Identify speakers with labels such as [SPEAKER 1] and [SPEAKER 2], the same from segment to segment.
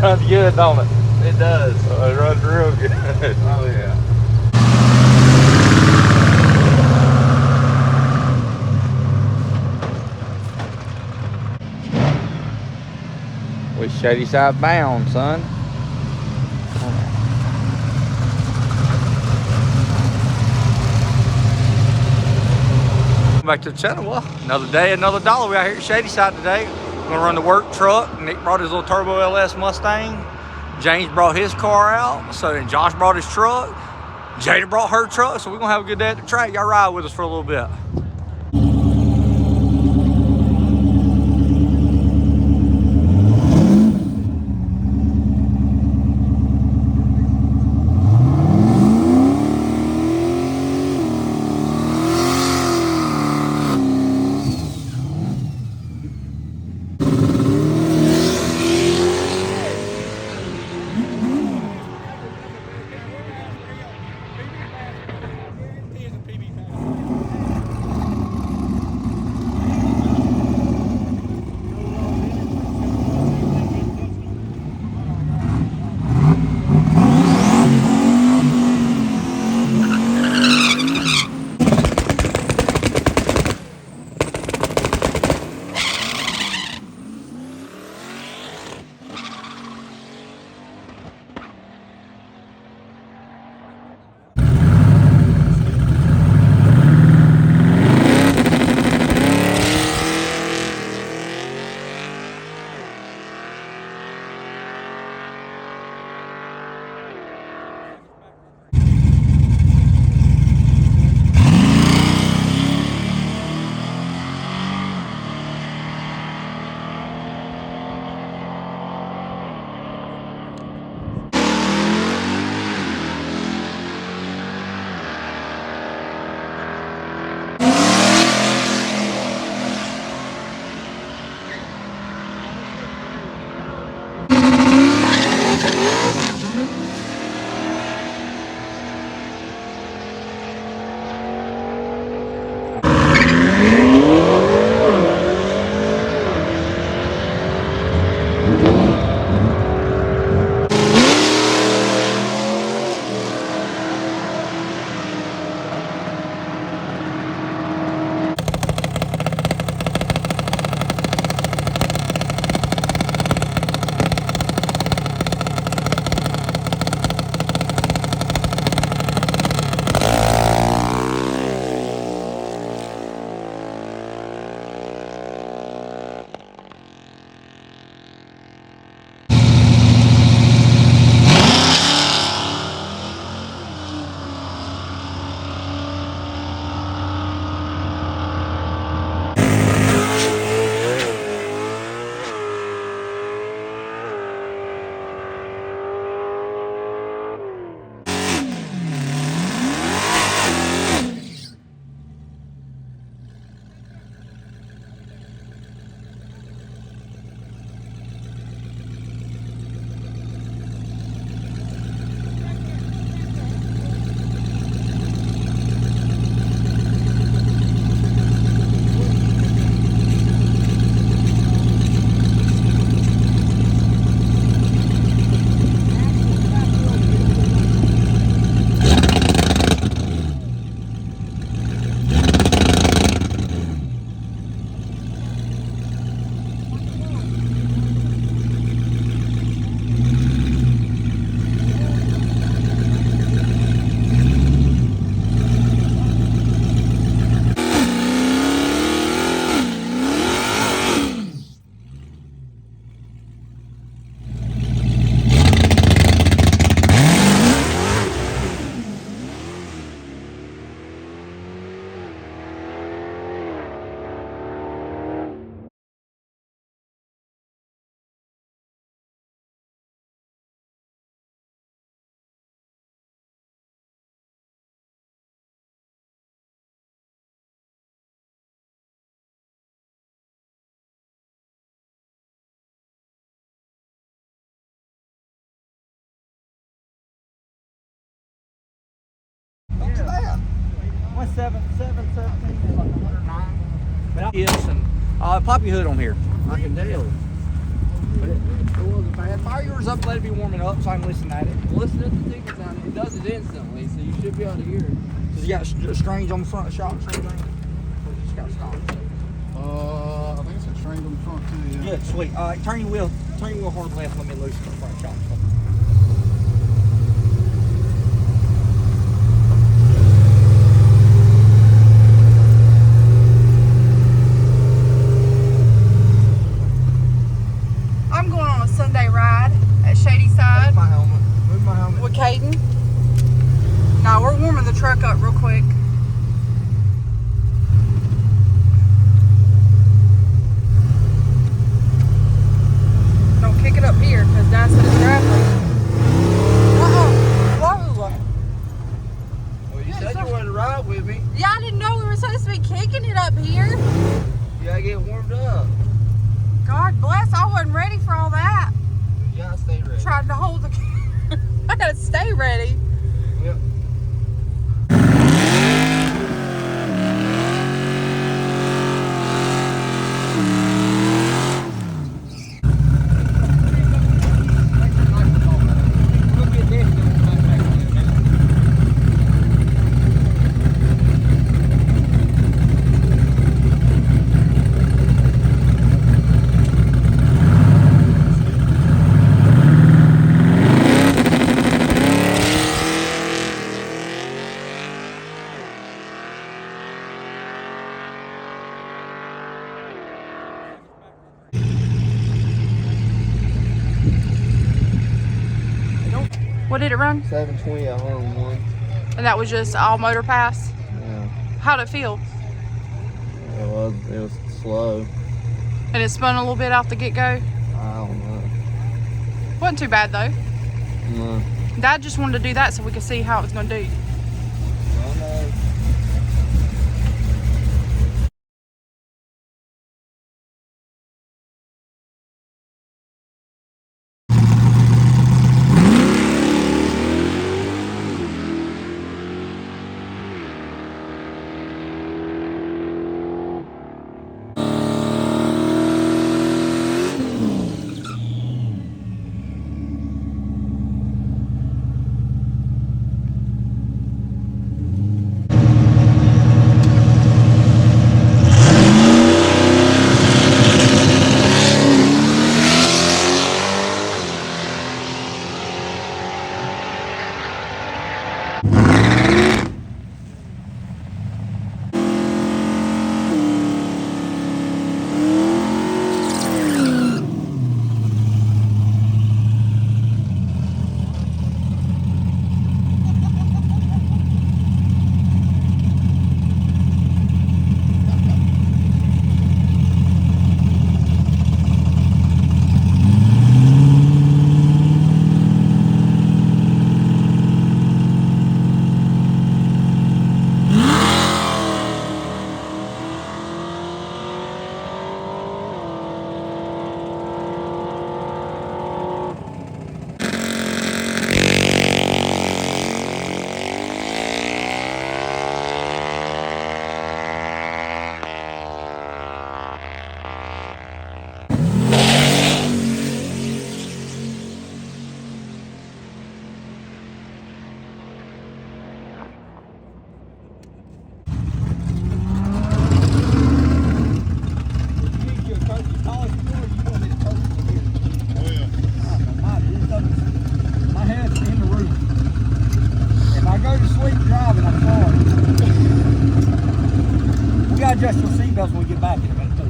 [SPEAKER 1] runs good, don't it?
[SPEAKER 2] It does.
[SPEAKER 1] It runs real good.
[SPEAKER 2] Oh yeah.
[SPEAKER 1] We Shadyside bound, son. Back to the channel. Well, another day, another dollar. We out here at Shadyside today. We're gonna run the work truck. Nick brought his little Turbo LS Mustang. James brought his car out. So then Josh brought his truck. Jada brought her truck. So we're gonna have a good day at the track. Y'all ride with us for a little bit. What's 717 is like 109. But yes, and pop your hood on here.
[SPEAKER 2] I can tell. But it wasn't
[SPEAKER 1] man. Fire yours up, let it be warming up so I can listen at it.
[SPEAKER 2] Well, listen at the ticker sound. It does it instantly, so you should be able to hear it.
[SPEAKER 1] Does it got strings on the front of the shocks or anything? Or just got stock?
[SPEAKER 3] I think it's a train on the front too. Yeah.
[SPEAKER 1] Good, sweet. All right, turn your wheel hard left. Let me loosen the front shocks.
[SPEAKER 4] I'm going on a Sunday ride at Shadyside
[SPEAKER 1] My helmet. Move my helmet.
[SPEAKER 4] with Caden. No, we're warming the truck up real quick. Don't kick it up here because Dad said it's gravelly. Whoa.
[SPEAKER 2] Well, you said you wanted to ride with me.
[SPEAKER 4] Yeah, I didn't know we were supposed to be kicking it up here.
[SPEAKER 2] You gotta get warmed up.
[SPEAKER 4] God bless, I wasn't ready for all that.
[SPEAKER 2] You gotta stay ready.
[SPEAKER 4] Tried to hold the I gotta stay ready.
[SPEAKER 2] Yep.
[SPEAKER 4] What did it run?
[SPEAKER 2] 720 at 101.
[SPEAKER 4] And that was just all motor pass?
[SPEAKER 2] Yeah.
[SPEAKER 4] How'd it feel?
[SPEAKER 2] It was slow.
[SPEAKER 4] And it spun a little bit off the get-go?
[SPEAKER 2] I don't know.
[SPEAKER 4] Wasn't too bad though.
[SPEAKER 2] No.
[SPEAKER 4] Dad just wanted to do that so we could see how it was gonna do.
[SPEAKER 2] I know.
[SPEAKER 1] Adjust your seatbelts when we get back in a minute too.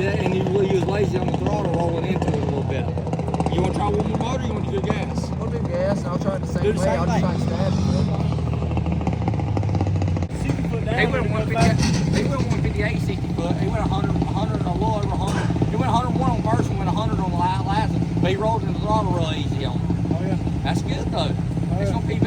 [SPEAKER 1] and you was lazy on the throttle rolling into it a little bit. You want to try one more motor, or you want to do gas?
[SPEAKER 2] I'll do gas and I'll try it the same
[SPEAKER 1] Do the
[SPEAKER 2] way.
[SPEAKER 1] same
[SPEAKER 2] I'll just try
[SPEAKER 1] thing.
[SPEAKER 2] to stab it.
[SPEAKER 1] He went 158, he went 158, 60 foot. He went 100, a little over 100. He went 101 on first and went 100 on the last one. But he rolled in the throttle real easy on it.
[SPEAKER 3] Oh yeah.
[SPEAKER 1] That's good though. It's
[SPEAKER 3] yeah.
[SPEAKER 1] gonna PB.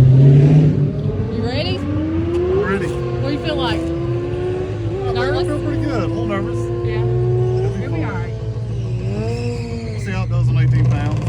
[SPEAKER 4] You ready?
[SPEAKER 3] I'm ready.
[SPEAKER 4] What do you feel like?
[SPEAKER 3] I feel pretty good. A little nervous.
[SPEAKER 4] Yeah.
[SPEAKER 3] It'll be
[SPEAKER 4] You'll be
[SPEAKER 3] fun.
[SPEAKER 4] alright.
[SPEAKER 3] We'll see how it does on 18 pounds.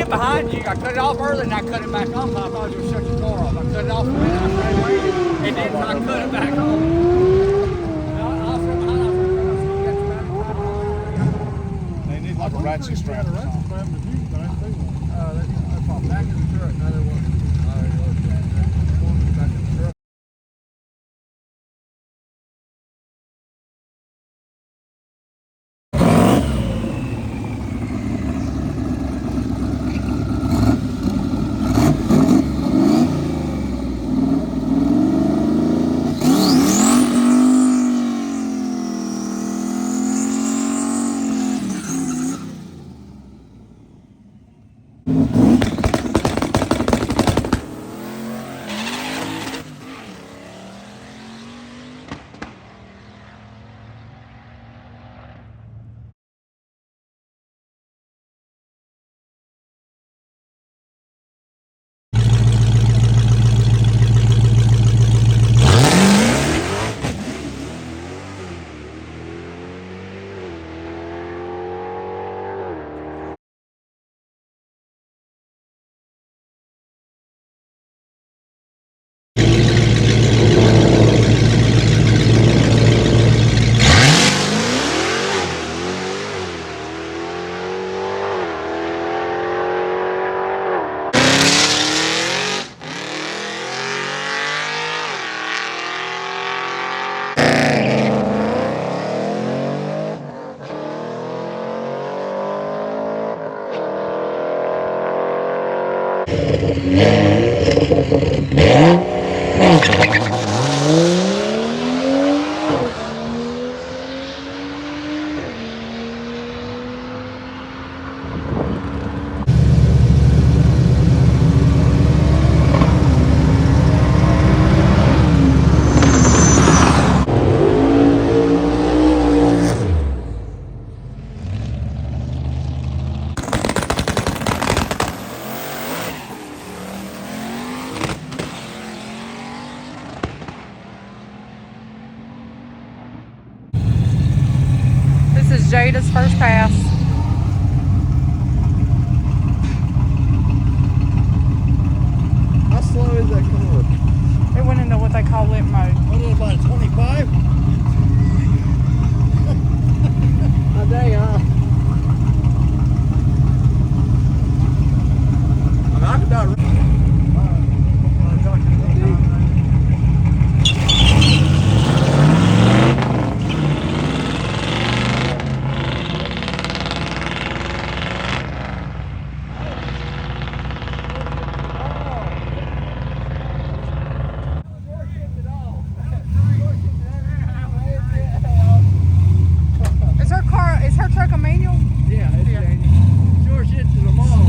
[SPEAKER 1] went behind you. I cut it off early and I cut it back on. I thought you would shut your car off. I cut it off and I ran away. It didn't. I cut it back on.
[SPEAKER 3] They need like a ratchet strap.
[SPEAKER 2] Back in the truck. Now they want. Back in the truck.
[SPEAKER 4] This is Jada's first pass.
[SPEAKER 2] How slow is that car?
[SPEAKER 4] It went into what they call limp mode.
[SPEAKER 3] What is about 25?
[SPEAKER 2] Oh, dang, I could not.
[SPEAKER 4] Is her truck a manual?
[SPEAKER 2] Yeah, it's changing. Sure shit to the mall.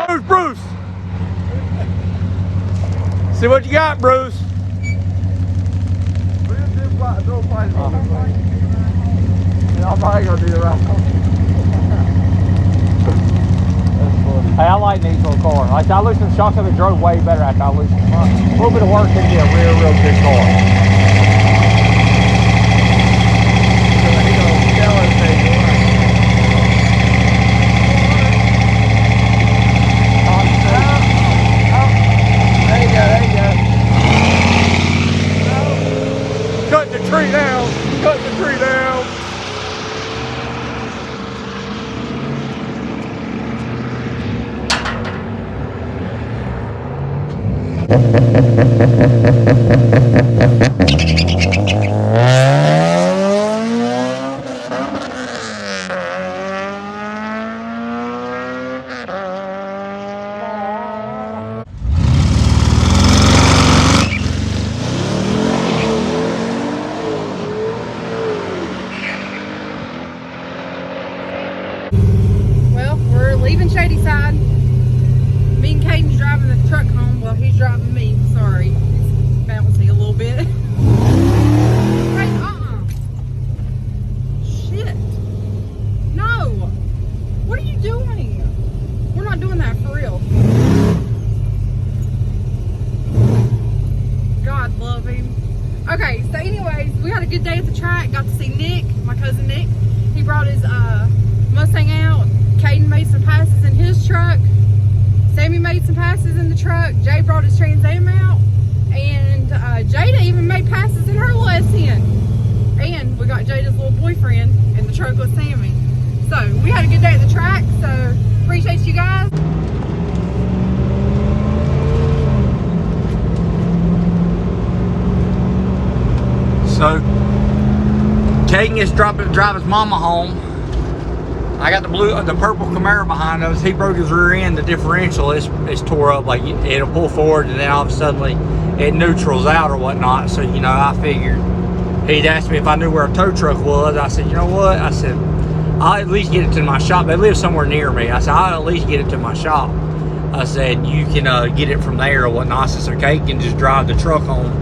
[SPEAKER 1] Where's Bruce? See what you got, Bruce.
[SPEAKER 2] I'm probably gonna do the right one.
[SPEAKER 1] Hey, I like these little cars. Like I loosened the shocks up, it drove way better after I loosened them up. A little bit of work can be a real, real good car. Cutting the tree down. Cutting the tree down.
[SPEAKER 4] good day at the track. Got to see Nick, my cousin Nick. He brought his Mustang out. Caden made some passes in his truck. Sammy made some passes in the truck. Jay brought his Trans Am out. And Jada even made passes in her little S10. And we got Jada's little boyfriend in the truck with Sammy. So we had a good day at the track. So appreciate you guys.
[SPEAKER 1] So Caden is dropping to drive his mama home. I got the purple Camaro behind us. He broke his rear end. The differential is tore up. Like it'll pull forward, and then all of a sudden it neutrals out or whatnot. So you know, I figured he'd asked me if I knew where a tow truck was. I said, you know what? I said, I'll at least get it to my shop. They live somewhere near me. I said, I'll at least get it to my shop. I said, you can get it from there or whatnot. I said, so Kate can just drive the truck home.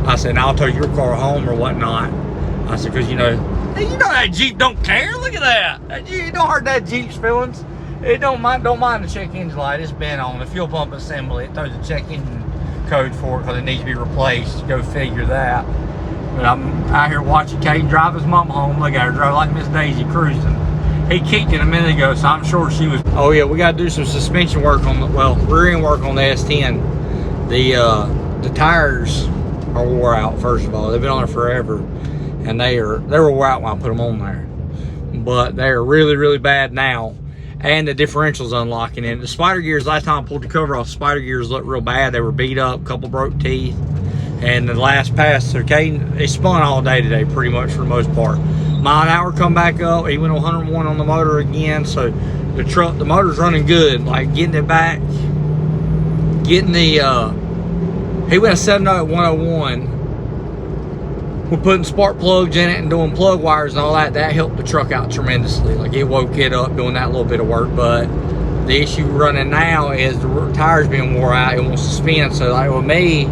[SPEAKER 1] I said, and I'll tow your car home or whatnot. I said, because you know that Jeep don't care. Look at that. That Jeep don't hurt that Jeep's feelings. It don't mind the check engine light. It's been on the fuel pump assembly. It throws the check engine code for it because it needs to be replaced. Go figure that. But I'm out here watching Kate drive his mom home. Look at her drive like Miss Daisy cruising. He kicked it a minute ago, so I'm sure she was. Oh yeah, we got to do some suspension work on rear end work on the S10. The tires are wore out. First of all, they've been on there forever, and they were wore out when I put them on there. But they are really, really bad now, and the differential's unlocking. And the spider gears, last time I pulled the cover off, spider gears looked real bad. They were beat up, a couple broke teeth. And the last pass, so Caden, they spun all day today, pretty much for the most part. Mile an hour come back up. He went 101 on the motor again. So the motor's running good. Like getting it back, getting the he went a 70 at 101. We're putting spark plugs in it and doing plug wires and all that. That helped the truck out tremendously. Like it woke it up doing that little bit of work. But the issue running now is the tires being wore out. It wants to spin. So like with me,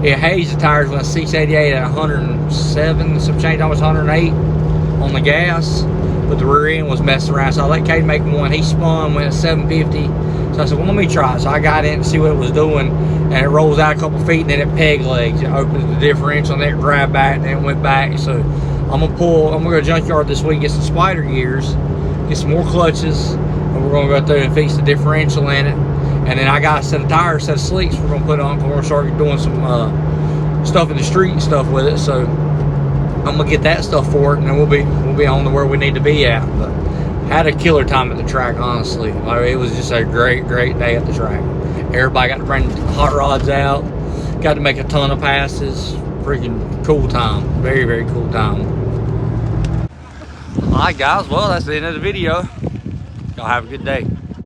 [SPEAKER 1] it hazed the tires when a 688 at 107, some change, almost 108 on the gas, but the rear end was messing around. So I let Caden make one. He spun, went at 750. So I said, well, let me try it. So I got in to see what it was doing, and it rolls out a couple feet, and then it peg legs. It opens the differential, and then it grabbed back, and then it went back. So I'm gonna go to the junkyard this week, get some spider gears, get some more clutches, and we're gonna go through and fix the differential in it. And then I got a set of tires, a set of slicks we're gonna put on, because we're gonna start doing some stuff in the street and stuff with it. So I'm gonna get that stuff for it, and then we'll be on to where we need to be at. But had a killer time at the track, honestly. Like, it was just a great day at the track. Everybody got to bring hot rods out, got to make a ton of passes. Freaking cool time, very, very cool time. All right, guys, well, that's the end of the video. Y'all have a good day.